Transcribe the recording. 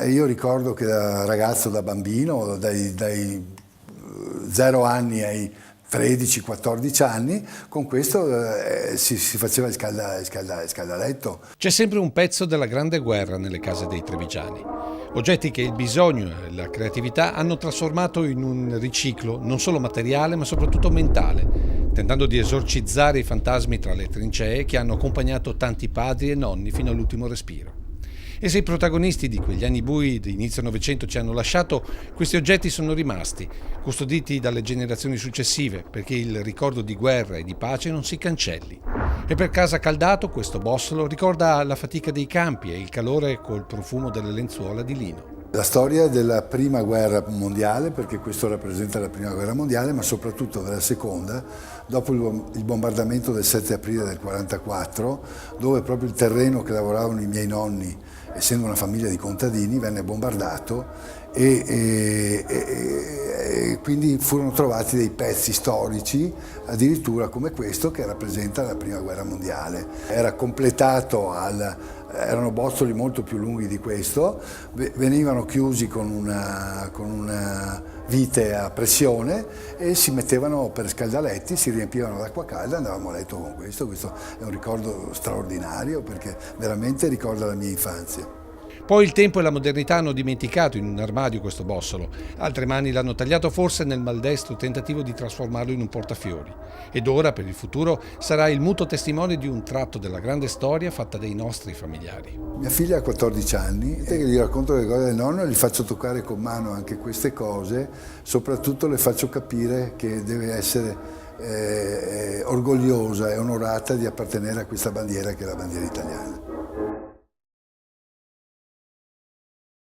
E io ricordo che da ragazzo, da bambino, dai 0 anni ai 13-14 anni, con questo si faceva il scaldaletto. C'è sempre un pezzo della Grande Guerra nelle case dei trevigiani. Oggetti che il bisogno e la creatività hanno trasformato in un riciclo non solo materiale ma soprattutto mentale, tentando di esorcizzare i fantasmi tra le trincee che hanno accompagnato tanti padri e nonni fino all'ultimo respiro. E se i protagonisti di quegli anni bui di inizio Novecento ci hanno lasciato, questi oggetti sono rimasti, custoditi dalle generazioni successive, perché il ricordo di guerra e di pace non si cancelli. E per Casa Caldato questo bossolo ricorda la fatica dei campi e il calore col profumo delle lenzuola di lino. La storia della prima guerra mondiale, perché questo rappresenta la prima guerra mondiale, ma soprattutto della seconda, dopo il bombardamento del 7 aprile del 1944, dove proprio il terreno che lavoravano i miei nonni, essendo una famiglia di contadini, venne bombardato e quindi furono trovati dei pezzi storici, addirittura come questo che rappresenta la prima guerra mondiale. Era completato erano bozzoli molto più lunghi di questo, venivano chiusi con una vite a pressione e si mettevano per scaldaletti, si riempivano d'acqua calda e andavamo a letto con questo. Questo è un ricordo straordinario perché veramente ricorda la mia infanzia. Poi il tempo e la modernità hanno dimenticato in un armadio questo bossolo, altre mani l'hanno tagliato forse nel maldestro tentativo di trasformarlo in un portafiori. Ed ora, per il futuro, sarà il muto testimone di un tratto della grande storia fatta dai nostri familiari. Mia figlia ha 14 anni e gli racconto le cose del nonno e gli faccio toccare con mano anche queste cose, soprattutto le faccio capire che deve essere orgogliosa e onorata di appartenere a questa bandiera che è la bandiera italiana.